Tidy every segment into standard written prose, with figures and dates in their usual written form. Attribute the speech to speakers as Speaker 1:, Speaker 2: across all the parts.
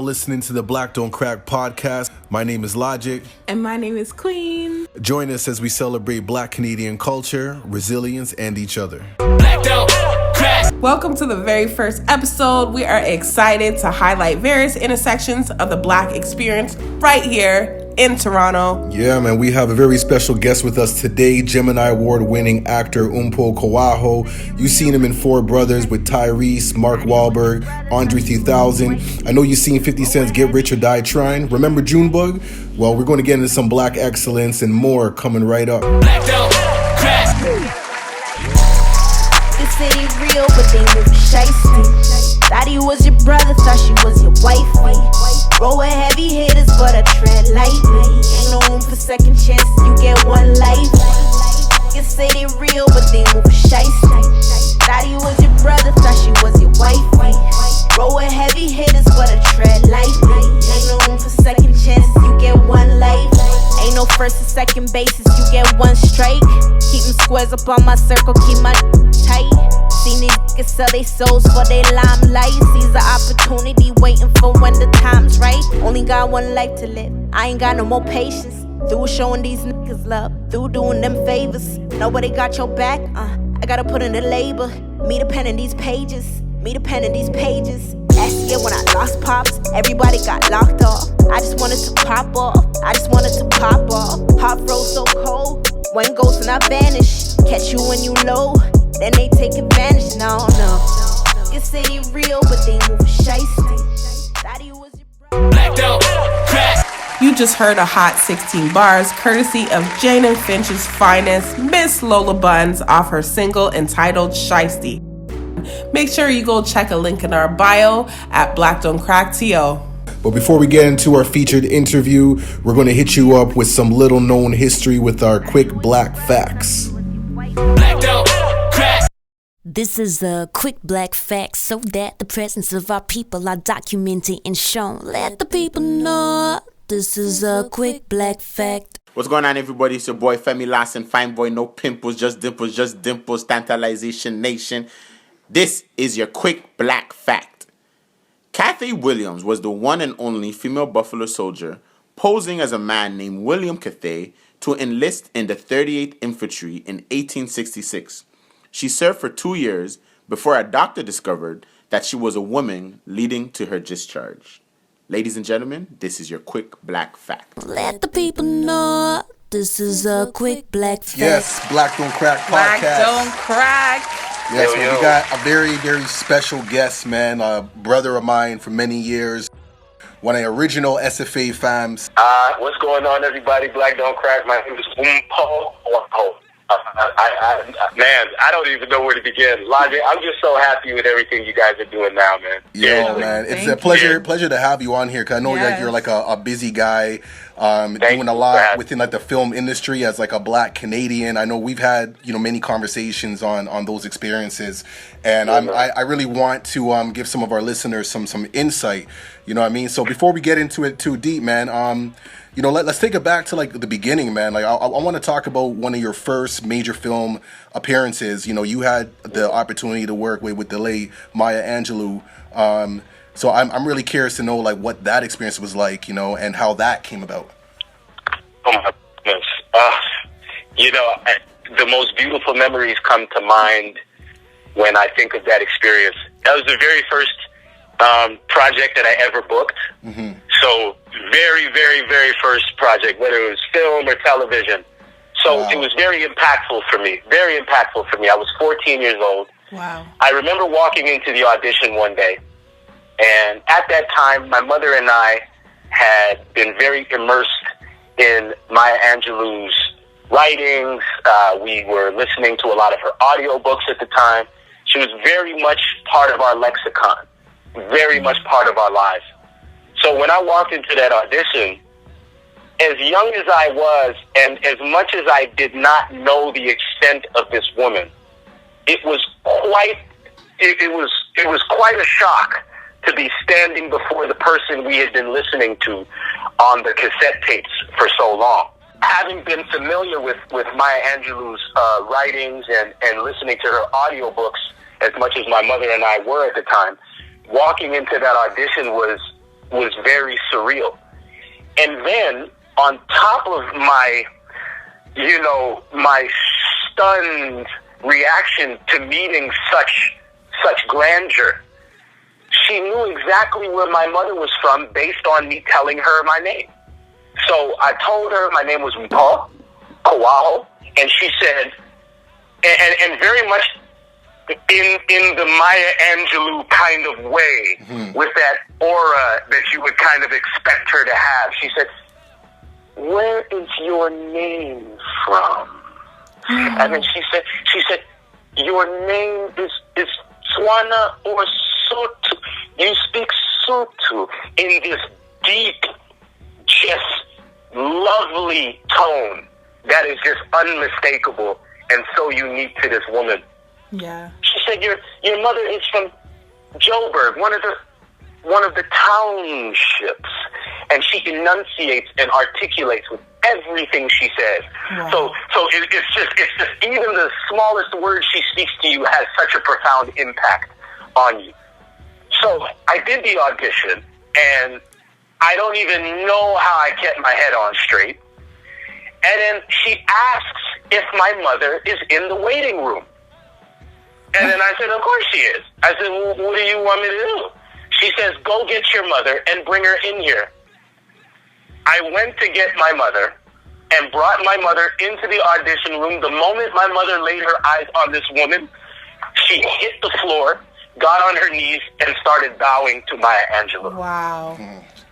Speaker 1: listening to the Black Don't Crack podcast. My name is Logik.
Speaker 2: And my name is Queen.
Speaker 1: Join us as we celebrate Black Canadian culture, resilience, and each other.
Speaker 2: Black Don't Crack! Welcome to the very first episode. We are excited to highlight various intersections of the Black experience right here in Toronto.
Speaker 1: Yeah, man, we have a very special guest with us today, Gemini Award winning actor Mpho Koaho. You've seen him in Four Brothers with Tyrese, Mark Wahlberg, Andre 3000. I know you've seen 50 Cent's Get Rich or Die Tryin. Remember Junebug? Well, we're going to get into some Black excellence and more coming right up. Black Don't Crack!
Speaker 3: This city real, but they move shiesty. Thought he was your brother, thought she was your wifey. Roll with heavy hitters, but I tread lightly. Ain't no room for second chances, you get one life. You say they real, but they move shiesty. Thought he was your brother, thought she was your wifey. Roll with heavy hitters, but I tread lightly. Ain't no room for second chances, you get one life. Ain't no first or second bases, you get one strike. Keep them squares up on my circle, keep my tight. Seen these niggas sell they souls for they limelight. Seize the opportunity, waiting for when the time's right. Only got one life to live, I ain't got no more patience. Through showing these niggas love, through doing them favors. Nobody got your back, I gotta put in the labor. Me the pen in these pages, me the pen in these pages. Last year when I lost pops, everybody got locked off. I just wanted to pop off, I just wanted to pop off. Heart froze so cold, when ghosts and I vanish. Catch you when you low, then they take advantage. No. You say they real, but they move shiesty. Thought he was your
Speaker 2: Black Don't Crack. You just heard a hot 16 bars courtesy of Jane Finch's finest, Miss Lola Buns, off her single entitled Shiesty. Make sure you go check a link in our bio at Black Don't Crack TO.
Speaker 1: But before we get into our featured interview, we're going to hit you up with some little known history with our quick Black facts. Black Don't Crack.
Speaker 4: This is a quick Black fact so that the presence of our people are documented and shown. Let the people know this is a quick Black fact.
Speaker 5: What's going on, everybody? It's your boy Femi Larson, fine boy, no pimples, just dimples, tantalization nation. This is your quick Black fact. Cathay Williams was the one and only female Buffalo soldier posing as a man named William Cathay to enlist in the 38th Infantry in 1866. She served for 2 years before a doctor discovered that she was a woman, leading to her discharge. Ladies and gentlemen, this is your quick Black fact.
Speaker 4: Let the people know this is a quick Black fact.
Speaker 1: Yes, Black Don't Crack podcast.
Speaker 2: Black Don't Crack.
Speaker 1: Yes, we got a very, very special guest, man. A brother of mine for many years. One of the original SFA fams.
Speaker 6: What's going on, everybody? Black Don't Crack. My name is Mpho Koaho. Man, I don't even know where to begin. Logik, I'm just so happy with everything you guys are doing now, man.
Speaker 1: Yo, man, it's a pleasure to have you on here, because I know that you're like a busy guy, doing a lot within like the film industry as like a Black Canadian. I know we've had many conversations on those experiences, and I really want to give some of our listeners some insight. You know what I mean? So before we get into it too deep, man, let's take it back to like the beginning, man. Like I want to talk about one of your first major film appearances. You had the opportunity to work with the late Maya Angelou. So I'm really curious to know like what that experience was like, and how that came about.
Speaker 6: Oh my goodness. The most beautiful memories come to mind when I think of that experience. That was the very first project that I ever booked. Mm-hmm. So very, very, very first project, whether it was film or television. So It was very impactful for me. Very impactful for me. I was 14 years old.
Speaker 2: Wow. I
Speaker 6: remember walking into the audition one day, and at that time, my mother and I had been very immersed in Maya Angelou's writings. We were listening to a lot of her audiobooks at the time. She was very much part of our lexicon, very much part of our lives. So when I walked into that audition, as young as I was, and as much as I did not know the extent of this woman, it was quite a shock to be standing before the person we had been listening to on the cassette tapes for so long. Having been familiar with Maya Angelou's writings and listening to her audiobooks as much as my mother and I were at the time, walking into that audition was was very surreal. And then on top of my, my stunned reaction to meeting such grandeur, she knew exactly where my mother was from based on me telling her my name. So I told her my name was Mpho Koaho, and she said, and very much in the Maya Angelou kind of way, with that aura that you would kind of expect her to have. She said, "Where is your name from?" And then she said, "Your name is Tswana or Sotho. You speak Sotho," in this deep, just lovely tone that is just unmistakable and so unique to this woman.
Speaker 2: Yeah.
Speaker 6: She said, "Your mother is from Joburg, one of the townships," and she enunciates and articulates with everything she says. Wow. So it's just even the smallest word she speaks to you has such a profound impact on you. So I did the audition, and I don't even know how I kept my head on straight. And then she asks if my mother is in the waiting room. And then I said, "Of course she is." I said, "Well, what do you want me to do?" She says, "Go get your mother and bring her in here." I went to get my mother and brought my mother into the audition room. The moment my mother laid her eyes on this woman, she hit the floor, got on her knees, and started bowing to Maya Angelou.
Speaker 2: Wow.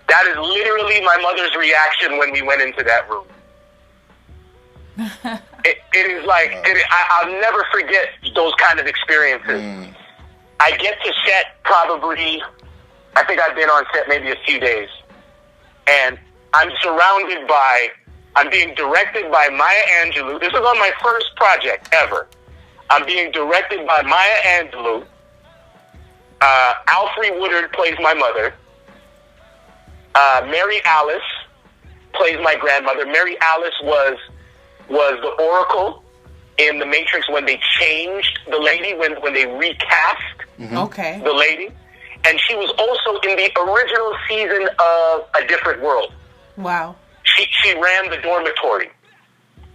Speaker 6: That is literally my mother's reaction when we went into that room. It is like, I'll never forget those kind of experiences. I get to set probably, I think I've been on set maybe a few days, and I'm being directed by Maya Angelou. This is on my first project ever. I'm being directed by Maya Angelou. Alfre Woodard plays my mother. Mary Alice plays my grandmother. Mary Alice was the Oracle in The Matrix when they changed the lady, when they recast the lady. And she was also in the original season of A Different World.
Speaker 2: Wow.
Speaker 6: She ran the dormitory.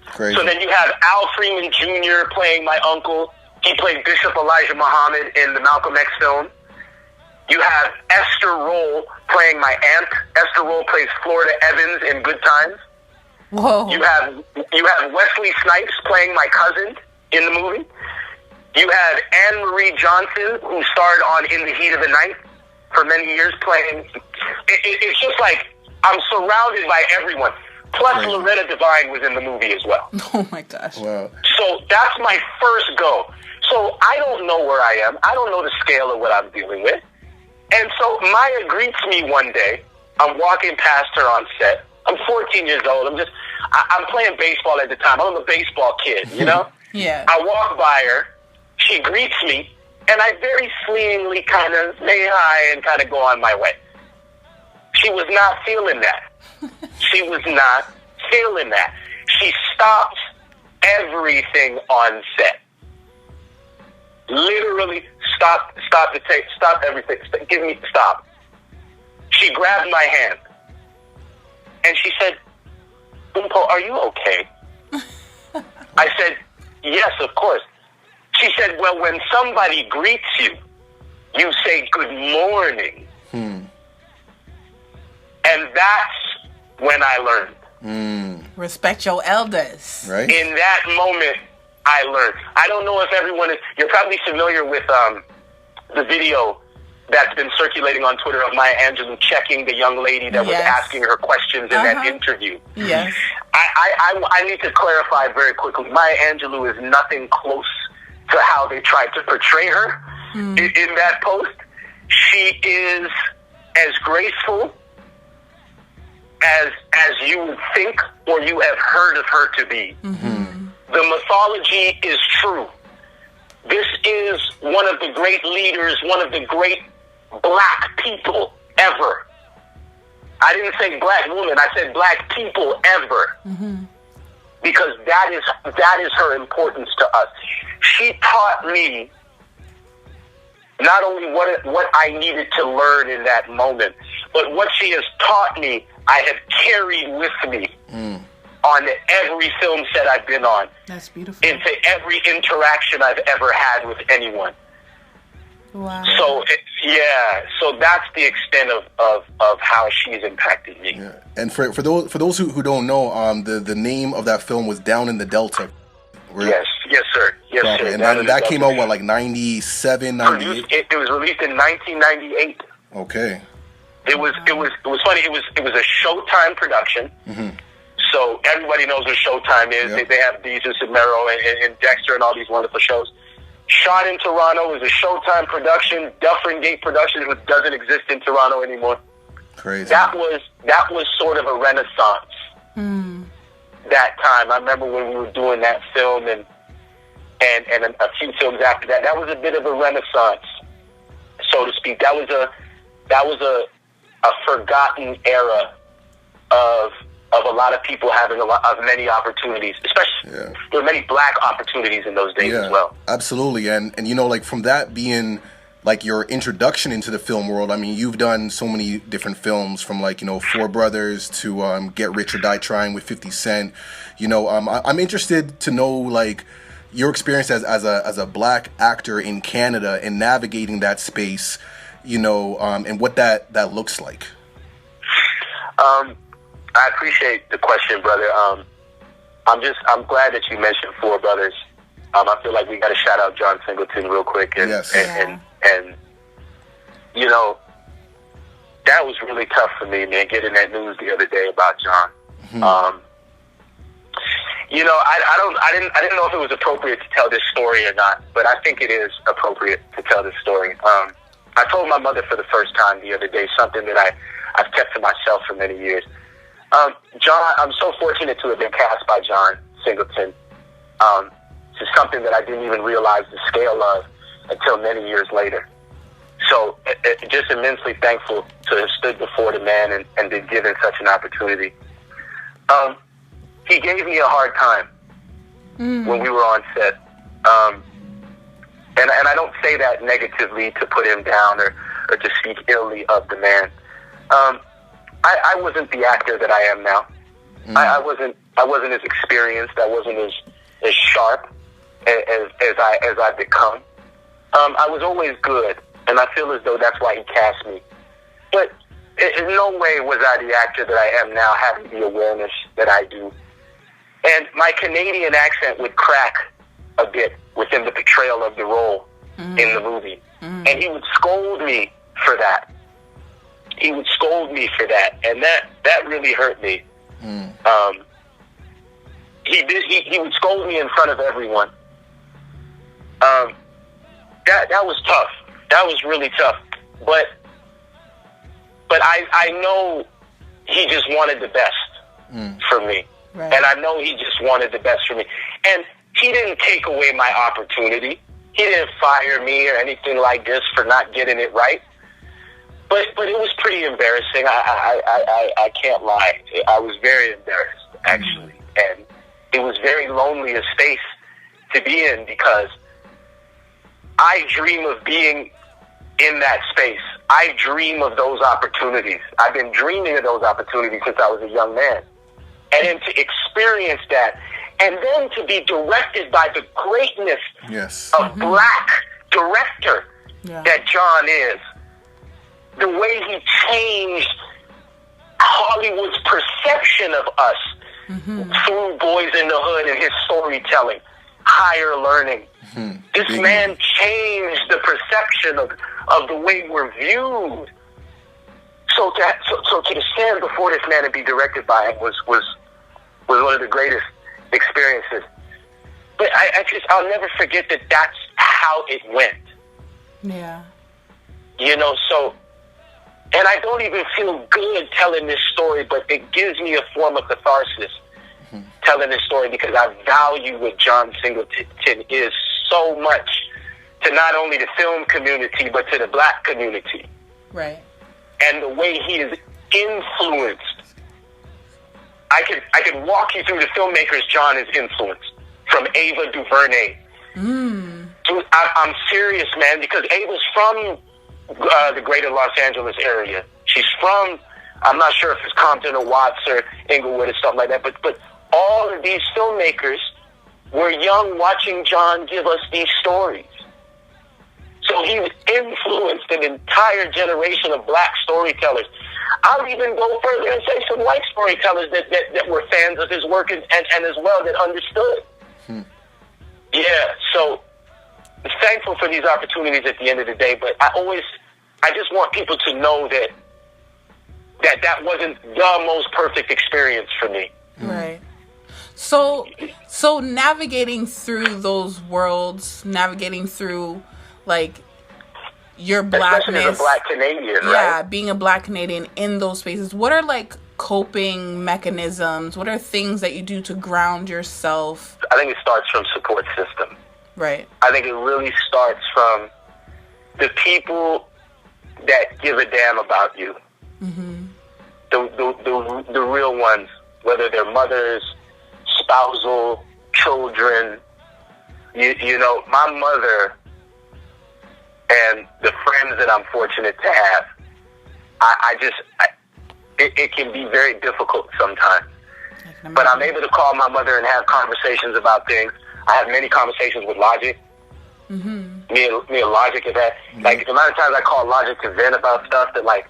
Speaker 1: Crazy.
Speaker 6: So then you have Al Freeman Jr. playing my uncle. He played Bishop Elijah Muhammad in the Malcolm X film. You have Esther Roll playing my aunt. Esther Roll plays Florida Evans in Good Times.
Speaker 2: Whoa.
Speaker 6: You have Wesley Snipes playing my cousin in the movie. You have Anne Marie Johnson, who starred on In the Heat of the Night for many years, playing. It's just like I'm surrounded by everyone. Plus, Loretta Devine was in the movie as well.
Speaker 2: Oh my gosh.
Speaker 1: Wow.
Speaker 6: So that's my first go. So I don't know where I am. I don't know the scale of what I'm dealing with. And so Maya greets me one day. I'm walking past her on set. I'm 14 years old. I'm playing baseball at the time. I'm a baseball kid, you know?
Speaker 2: Yeah.
Speaker 6: I walk by her. She greets me. And I very fleetingly kind of say hi and kind of go on my way. She was not feeling that. She was not feeling that. She stopped everything on set. Literally stop the tape, stop everything. Stop. She grabbed my hand and she said, "Mpho, are you okay?" I said, "Yes, of course." She said, "Well, when somebody greets you, you say good morning." And that's when I learned.
Speaker 2: Respect your elders.
Speaker 1: Right.
Speaker 6: In that moment, I learned. I don't know if everyone is, you're probably familiar with the video that's been circulating on Twitter of Maya Angelou checking the young lady that was asking her questions in that interview.
Speaker 2: Yes.
Speaker 6: I need to clarify very quickly. Maya Angelou is nothing close to how they tried to portray her in that post. She is as graceful as you would think or you have heard of her to be. The mythology is true. This is one of the great leaders, one of the great black people ever. I didn't say black woman, I said black people ever. Because that is her importance to us. She taught me not only what I needed to learn in that moment, but what she has taught me, I have carried with me on every film set I've been on.
Speaker 2: That's beautiful.
Speaker 6: Into every interaction I've ever had with anyone.
Speaker 2: Wow.
Speaker 6: So, so that's the extent of how she's impacted me.
Speaker 1: Yeah. And for those who don't know, the name of that film was Down in the Delta.
Speaker 6: Yes, sir. Yes, sir.
Speaker 1: And that came out, what, like 97, 98?
Speaker 6: It was released in 1998.
Speaker 1: Okay.
Speaker 6: It was funny. It was a Showtime production. Mm-hmm. So everybody knows what Showtime is. Yep. They have Deezus and Mero and Dexter and all these wonderful shows. Shot in Toronto. It was a Showtime production. Dufferin Gate Productions, which doesn't exist in Toronto anymore.
Speaker 1: Crazy.
Speaker 6: That was sort of a renaissance. That time, I remember when we were doing that film and a few films after that. That was a bit of a renaissance, so to speak. That was a forgotten era of a lot of people having of many opportunities, especially there were many black opportunities in those days as well.
Speaker 1: Absolutely, and you know, like from that being like your introduction into the film world. I mean, you've done so many different films, from like, you know, Four Brothers to Get Rich or Die Tryin with 50 Cent. You know, I'm interested to know like your experience as a black actor in Canada and navigating that space, you know, and what that looks like.
Speaker 6: I appreciate the question, brother. I'm glad that you mentioned Four Brothers. I feel like we got to shout out John Singleton real quick, and you know, that was really tough for me, man. Getting that news the other day about John. Mm-hmm. You know, I didn't know if it was appropriate to tell this story or not, but I think it is appropriate to tell this story. I told my mother for the first time the other day something that I've kept to myself for many years. John, I'm so fortunate to have been cast by John Singleton. It's something that I didn't even realize the scale of until many years later. So just immensely thankful to have stood before the man and been given such an opportunity. He gave me a hard time when we were on set. And I don't say that negatively to put him down or to speak illy of the man. I wasn't the actor that I am now. I wasn't as experienced. I wasn't as sharp as I've become. I was always good, and I feel as though that's why he cast me. But in no way was I the actor that I am now, having the awareness that I do. And my Canadian accent would crack a bit within the portrayal of the role in the movie. And he would scold me for that. He would scold me for that, and that really hurt me. He would scold me in front of everyone. That was tough. That was really tough. But I know he just wanted the best for me. Right. And I know he just wanted the best for me. And he didn't take away my opportunity. He didn't fire me or anything like this for not getting it right. But it was pretty embarrassing. I can't lie. I was very embarrassed, actually. And it was very lonely a space to be in, because I dream of being in that space. I dream of those opportunities. I've been dreaming of those opportunities since I was a young man. And then to experience that, and then to be directed by the greatness of black director that John is. The way he changed Hollywood's perception of us through Boyz N The Hood and his storytelling, Higher Learning. This man changed the perception of the way we're viewed. So to stand before this man and be directed by him was one of the greatest experiences. But I'll never forget that that's how it went.
Speaker 2: Yeah.
Speaker 6: You know, so, and I don't even feel good telling this story, but it gives me a form of catharsis telling this story, because I value what John Singleton is so much to not only the film community, but to the black community.
Speaker 2: Right.
Speaker 6: And the way he is influenced. I could walk you through the filmmakers John has influenced, from Ava DuVernay to I'm serious, man, because Ava's from the greater Los Angeles area. She's from, I'm not sure if it's Compton or Watts or Inglewood or something like that, but all of these filmmakers were young watching John give us these stories. So he influenced an entire generation of black storytellers. I'll even go further and say some white storytellers that were fans of his work and as well that understood. Yeah, so thankful for these opportunities at the end of the day, but I just want people to know that wasn't the most perfect experience for me.
Speaker 2: Right. So navigating through those worlds, navigating through like your blackness,
Speaker 6: especially as a black Canadian, right?
Speaker 2: Yeah, being a black Canadian in those spaces. What are like coping mechanisms? What are things that you do to ground yourself?
Speaker 6: I think it starts from support system.
Speaker 2: Right.
Speaker 6: I think it really starts from the people that give a damn about you. Mm-hmm. The real ones, whether they're mothers, spousal, children. You know, my mother and the friends that I'm fortunate to have, it can be very difficult sometimes. But I'm able to call my mother and have conversations about things. I have many conversations with Logik. Mm-hmm. Me and Logik have had, like, the amount of times I call Logik to vent about stuff that, like,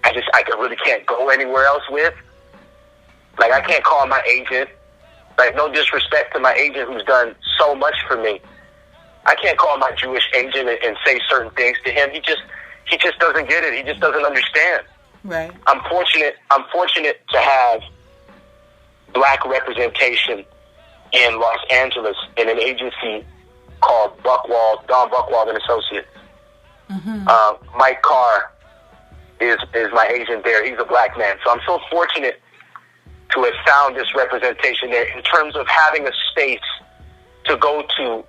Speaker 6: I really can't go anywhere else with. Like, I can't call my agent. Like, no disrespect to my agent who's done so much for me. I can't call my Jewish agent and say certain things to him. He just doesn't get it. He just doesn't understand.
Speaker 2: Right.
Speaker 6: I'm fortunate to have black representation in Los Angeles in an agency called Don Buchwald and Associates. Mm-hmm. Mike Carr is my agent there. He's a black man. So I'm so fortunate to have found this representation there in terms of having a space to go to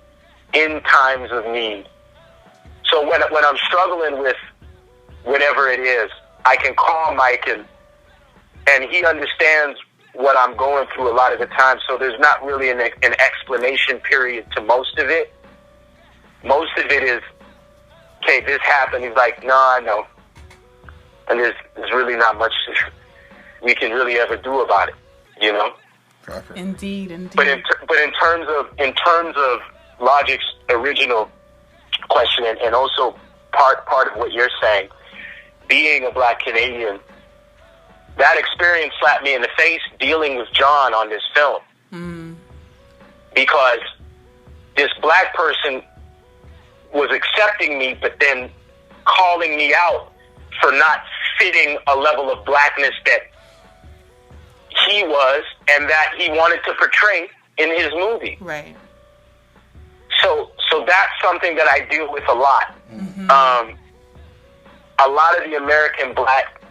Speaker 6: in times of need. So when I'm struggling with whatever it is, I can call Mike and he understands what I'm going through a lot of the time. So there's not really an explanation period to most of it. Most of it is, okay, this happened. He's like, no, I know. And there's really not much we can really ever do about it, you know?
Speaker 2: Indeed.
Speaker 6: But in terms of Logik's original question, and also part of what you're saying, being a black Canadian, that experience slapped me in the face dealing with John on this film. Because this black person was accepting me, but then calling me out for not fitting a level of blackness that he was and that he wanted to portray in his movie.
Speaker 2: Right.
Speaker 6: So that's something that I deal with a lot. Mm-hmm. A lot of the American black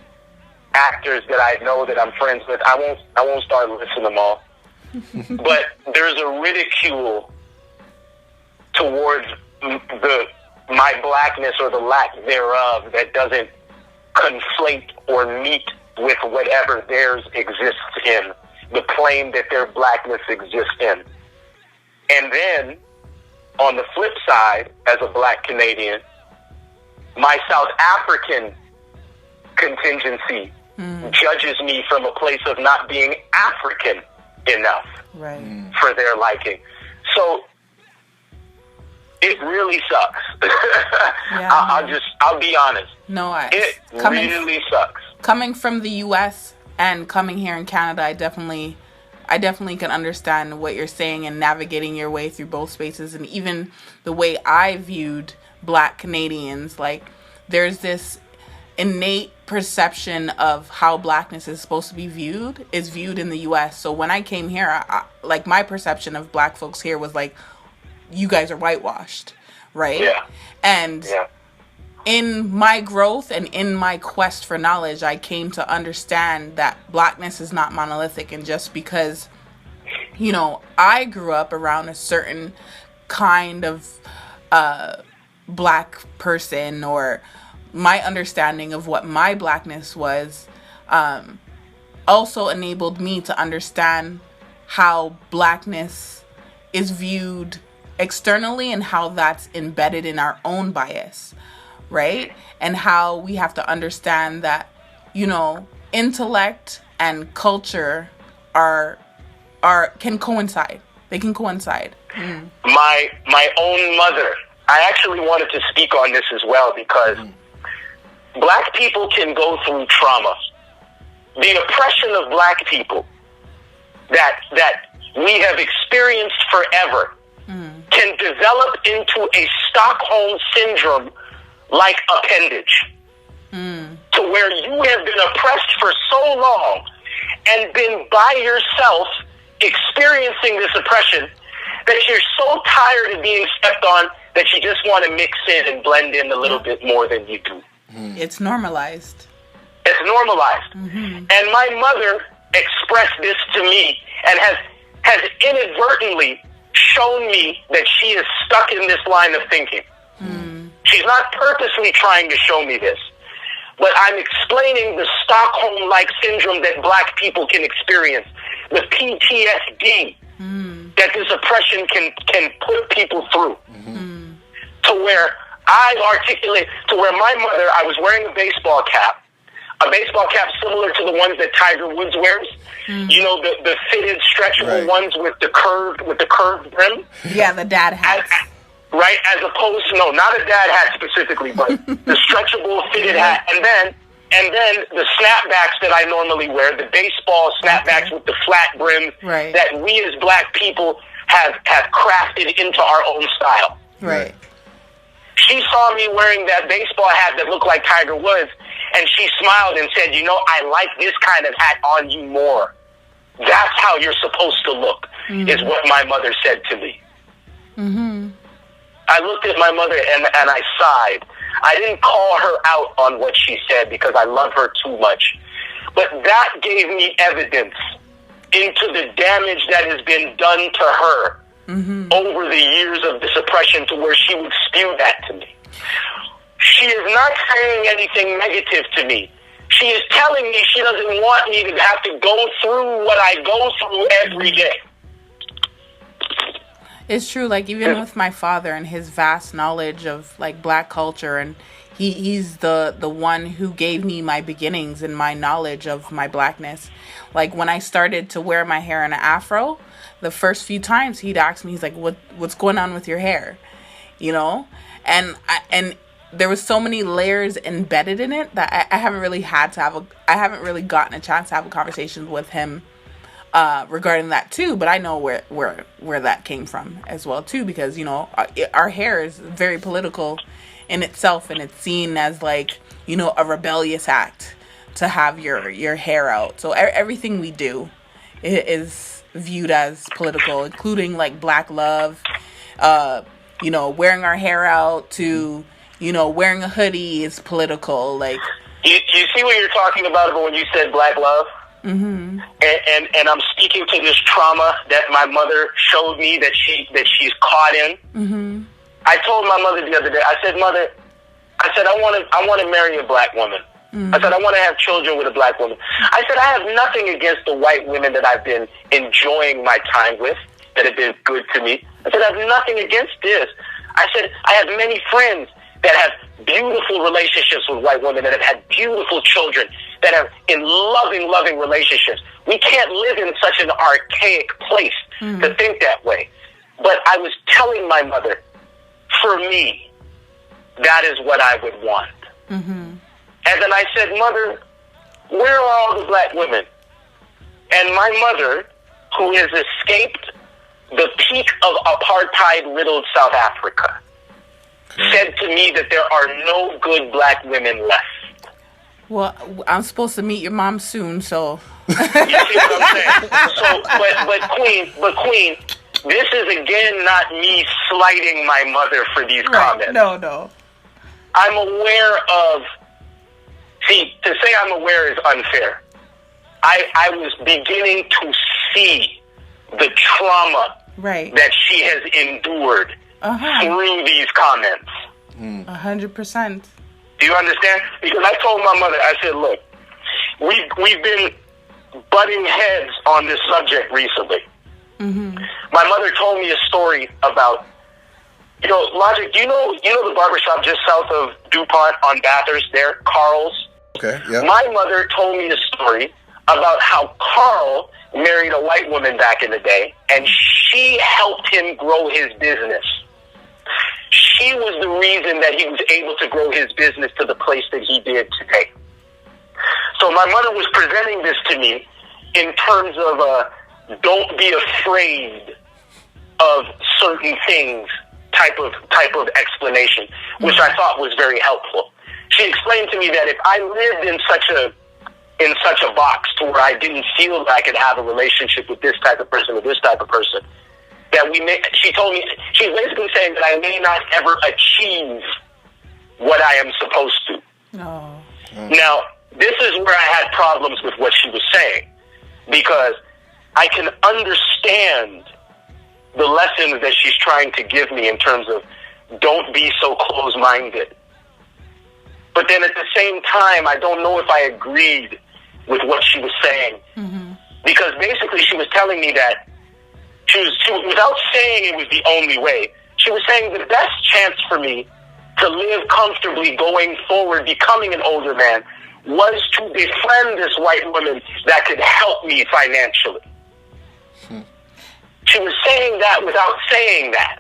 Speaker 6: actors that I know that I'm friends with, I won't start listing them all. But there's a ridicule towards my blackness or the lack thereof that doesn't conflate or meet with whatever theirs exists in, the plane that their blackness exists in. And then, on the flip side, as a black Canadian, my South African contingency judges me from a place of not being African enough for their liking. So it really sucks. I'll be honest. It really sucks.
Speaker 2: Coming from the U.S. and coming here in Canada, I definitely can understand what you're saying and navigating your way through both spaces. And even the way I viewed black Canadians, like there's this innate perception of how blackness is supposed to be viewed in the U.S. So when I came here, I like my perception of black folks here was like, you guys are whitewashed, right?
Speaker 6: Yeah.
Speaker 2: And in my growth and in my quest for knowledge, I came to understand that blackness is not monolithic. And just because, you know, I grew up around a certain kind of black person, or my understanding of what my blackness was, also enabled me to understand how blackness is viewed externally and how that's embedded in our own bias, right? And how we have to understand that, you know, intellect and culture can coincide. They can coincide. Mm.
Speaker 6: My own mother, I actually wanted to speak on this as well, because black people can go through trauma. The oppression of black people that we have experienced forever can develop into a Stockholm syndrome like appendage, to where you have been oppressed for so long and been by yourself experiencing this oppression that you're so tired of being stepped on that you just want to mix in and blend in a little bit more than you do.
Speaker 2: It's normalized.
Speaker 6: It's normalized. And my mother expressed this to me and has inadvertently shown me that she is stuck in this line of thinking. She's not purposely trying to show me this, but I'm explaining the Stockholm-like syndrome that black people can experience, the PTSD that this oppression can put people through, to where I articulate, to where my mother, I was wearing a baseball cap similar to the ones that Tiger Woods wears. You know, the fitted, stretchable ones with the curved brim.
Speaker 2: Yeah, the dad hats.
Speaker 6: Right, as opposed to, no, not a dad hat specifically, but the stretchable fitted hat, and then the snapbacks that I normally wear, the baseball snapbacks with the flat brims that we as black people have crafted into our own style.
Speaker 2: Right.
Speaker 6: She saw me wearing that baseball hat that looked like Tiger Woods, and she smiled and said, you know, I like this kind of hat on you more. That's how you're supposed to look, is what my mother said to me. I looked at my mother and I sighed. I didn't call her out on what she said because I love her too much. But that gave me evidence into the damage that has been done to her over the years of this oppression, to where she would spew that to me. She is not saying anything negative to me. She is telling me she doesn't want me to have to go through what I go through every day.
Speaker 2: It's true, like, even with my father and his vast knowledge of, like, black culture, and he's the one who gave me my beginnings and my knowledge of my blackness. Like, when I started to wear my hair in an afro, the first few times he'd ask me, he's like, what's going on with your hair? You know? And there was so many layers embedded in it that I haven't really gotten a chance to have a conversation with him regarding that too, but I know where that came from as well too, because, you know, our hair is very political in itself, and it's seen as, like, you know, a rebellious act to have your hair out. So everything we do is viewed as political, including, like, black love, you know, wearing our hair out, to, you know, wearing a hoodie is political. Like,
Speaker 6: you see what you're talking about when you said black love? And I'm speaking to this trauma that my mother showed me that she's caught in. I told my mother the other day, I said, Mother, I want to marry a black woman. I said, I want to have children with a black woman. I said, I have nothing against the white women that I've been enjoying my time with, that have been good to me. I said, I have nothing against this. I said, I have many friends that have beautiful relationships with white women, that have had beautiful children, that are in loving relationships. We can't live in such an archaic place to think that way. But I was telling my mother, for me, that is what I would want. And then I said, Mother, where are all the black women? And my mother, who has escaped the peak of apartheid-riddled South Africa, said to me that there are no good black women left.
Speaker 2: Well, I'm supposed to meet your mom soon, so.
Speaker 6: You see what I'm saying? So, but Queen, this is again not me slighting my mother for these comments.
Speaker 2: No.
Speaker 6: I'm aware of. See, to say I'm aware is unfair. I was beginning to see the trauma that she has endured through these comments.
Speaker 2: 100%.
Speaker 6: Do you understand? Because I told my mother, I said, look, we've been butting heads on this subject recently. My mother told me a story about Logik, you know the barbershop just south of DuPont on Bathurst there, Carl's?
Speaker 1: Okay, yeah.
Speaker 6: My mother told me a story about how Carl married a white woman back in the day, and she helped him grow his business. She was the reason that he was able to grow his business to the place that he did today. So my mother was presenting this to me in terms of don't be afraid of certain things type of explanation, which I thought was very helpful. She explained to me that if I lived in such a box to where I didn't feel that I could have a relationship with this type of person or this type of person, that she told me, she's basically saying that I may not ever achieve what I am supposed to.
Speaker 2: Oh.
Speaker 6: Now, this is where I had problems with what she was saying, because I can understand the lessons that she's trying to give me in terms of don't be so close-minded. But then at the same time, I don't know if I agreed with what she was saying. Mm-hmm. Because basically she was telling me that she was, without saying it was the only way, she was saying the best chance for me to live comfortably going forward, becoming an older man, was to befriend this white woman that could help me financially. She was saying that without saying that.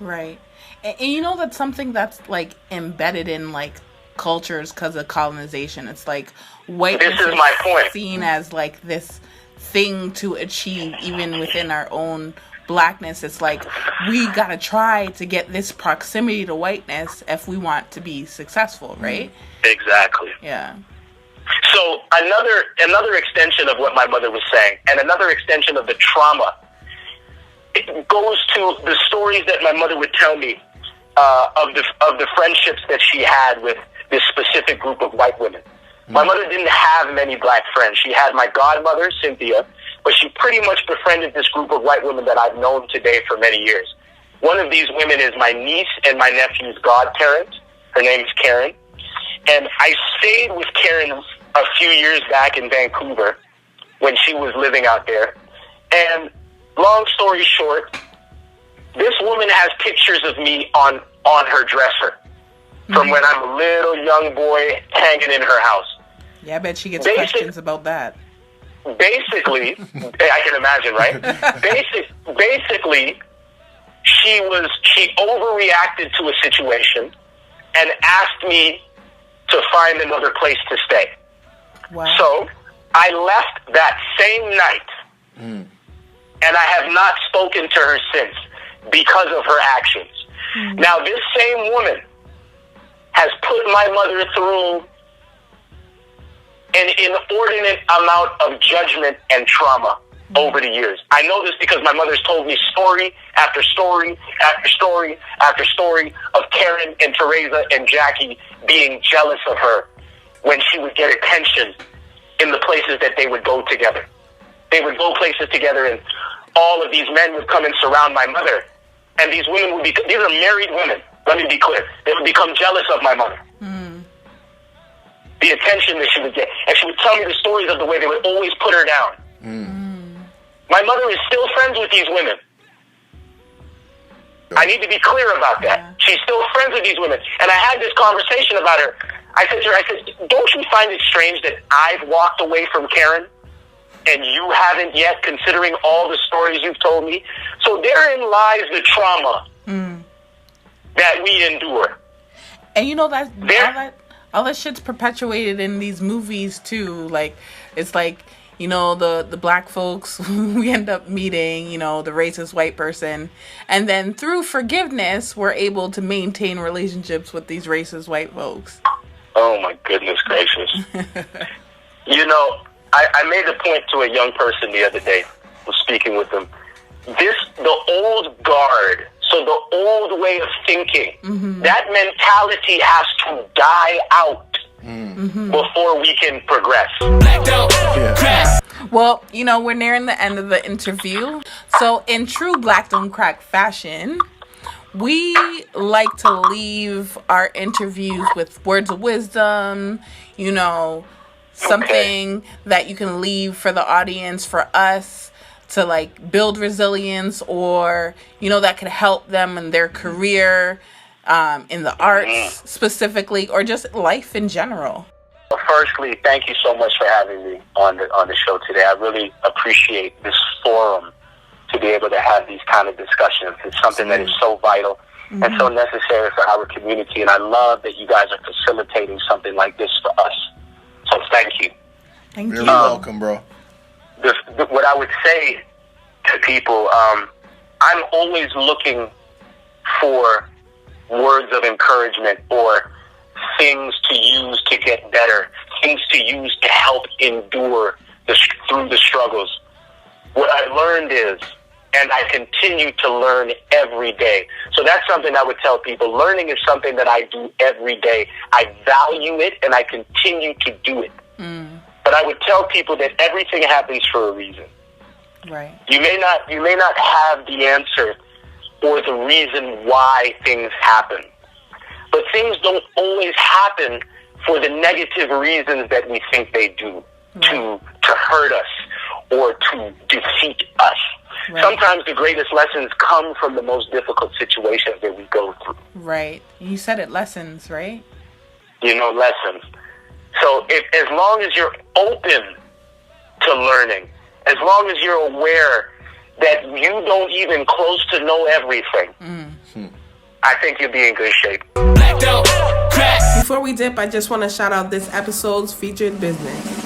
Speaker 2: Right. And that's something that's like embedded in like cultures because of colonization. It's like whiteness
Speaker 6: is my point.
Speaker 2: Seen as like this thing to achieve even within our own blackness. It's like we gotta try to get this proximity to whiteness if we want to be successful, right?
Speaker 6: Exactly.
Speaker 2: Yeah.
Speaker 6: So another extension of what my mother was saying, and another extension of the trauma, it goes to the stories that my mother would tell me of the friendships that she had with this specific group of white women. My mother didn't have many black friends. She had my godmother, Cynthia, but she pretty much befriended this group of white women that I've known today for many years. One of these women is my niece and my nephew's godparent. Her name is Karen. And I stayed with Karen a few years back in Vancouver when she was living out there. And long story short, this woman has pictures of me on her dresser from when I'm a little young boy hanging in her house.
Speaker 2: Yeah, I bet she gets questions about that.
Speaker 6: Basically, I can imagine, right? Basically, she overreacted to a situation and asked me to find another place to stay.
Speaker 2: Wow.
Speaker 6: So I left that same night, and I have not spoken to her since because of her actions. Now, this same woman has put my mother through an inordinate amount of judgment and trauma over the years. I know this because my mother's told me story after story after story after story of Karen and Teresa and Jackie being jealous of her when she would get attention in the places that they would go together. They would go places together and all of these men would come and surround my mother. And these women would be, these are married women, let me be clear. They would become jealous of my mother. The attention that she would get. And she would tell me the stories of the way they would always put her down. My mother is still friends with these women. I need to be clear about that. Yeah. She's still friends with these women. And I had this conversation about her. I said to her, don't you find it strange that I've walked away from Karen and you haven't yet, considering all the stories you've told me? So therein lies the trauma that we endure.
Speaker 2: And all that shit's perpetuated in these movies too. Like, it's like, the black folks, we end up meeting, the racist white person. And then through forgiveness, we're able to maintain relationships with these racist white folks.
Speaker 6: Oh my goodness gracious. I made a point to a young person the other day, I was speaking with them. The old guard, so the old way of thinking, that mentality has to die out before we can progress.
Speaker 2: Well, we're nearing the end of the interview. So in true Black Don't Crack fashion, we like to leave our interviews with words of wisdom, something that you can leave for the audience, for us,
Speaker 7: to like build resilience, or, you know, that could help them in their career, in the arts specifically, or just life in general?
Speaker 6: Well, firstly, thank you so much for having me on the show today. I really appreciate this forum to be able to have these kind of discussions. It's something that is so vital and so necessary for our community, and I love that you guys are facilitating something like this for us. So thank you.
Speaker 7: Thank
Speaker 1: You're
Speaker 7: you.
Speaker 1: welcome, bro.
Speaker 6: What I would say to people, I'm always looking for words of encouragement or things to use to get better, things to use to help endure through the struggles. What I learned is, and I continue to learn every day. So that's something I would tell people. Learning is something that I do every day. I value it and I continue to do it. But I would tell people that everything happens for a reason.
Speaker 7: Right.
Speaker 6: You may not have the answer or the reason why things happen. But things don't always happen for the negative reasons that we think they do, to hurt us or to defeat us. Right. Sometimes the greatest lessons come from the most difficult situations that we go through.
Speaker 7: Right. You said it, lessons, right?
Speaker 6: You know, lessons. So as long as you're open to learning, as long as you're aware that you don't even close to know everything, I think you'll be in good shape.
Speaker 2: Before we dip, I just want to shout out this episode's featured business.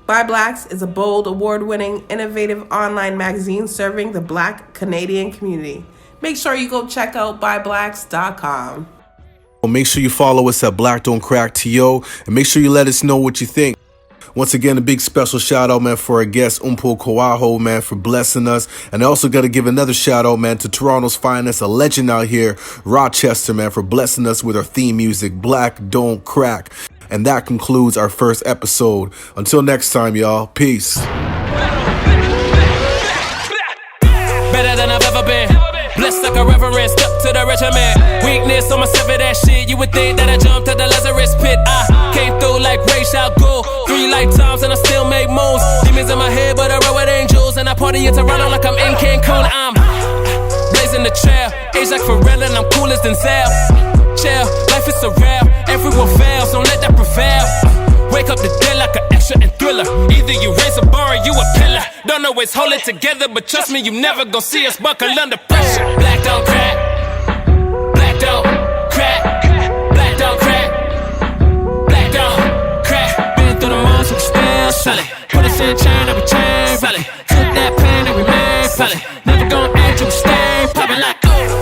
Speaker 2: By Blacks is a bold, award-winning, innovative online magazine serving the Black Canadian community. Make sure you go check out byblacks.com.
Speaker 1: Make sure you follow us at Black Don't Crack TO, and make sure you let us know what you think. Once again, a big special shout out, man, for our guest, Mpho Koaho, man, for blessing us. And I also got to give another shout out, man, to Toronto's finest, a legend out here, Rochester, man, for blessing us with our theme music, Black Don't Crack. And that concludes our first episode. Until next time, y'all. Peace.
Speaker 8: Better than I've ever been. Blessed like a reverend, step to the regiment. Weakness on my seven, that shit. You would think that I jumped at the Lazarus pit. I came through like Ray Shall Go. 3 lifetimes and I still make moves. Demons in my head, but I roll with angels. And I party in Toronto like I'm in Cancun. I'm blazing the trail. Age like Pharrell and I'm cool as Denzel. Chill, life is surreal. Everyone fails, don't let that prevail. Wake up the dead like an extra and thriller. Either you raise a bar or you a pillar. Don't always hold it together, but trust me, you never gon' see us buckle under pressure. Black don't crack. Black don't crack. Black don't crack. Black don't crack. Been through the most, we still solid. Put us in chain, every chain solid. Took that pain and remain solid. Never gon' act, you stay poppin' like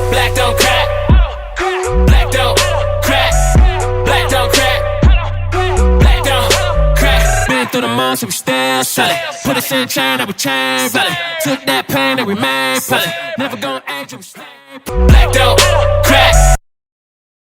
Speaker 8: black don't crack. Black don't crack. Black don't crack. Black don't crack. Been through the most, we still solid. Put us in chain, every chain solid. Took that pain and remain solid. Never gon' act, you stay. Black don't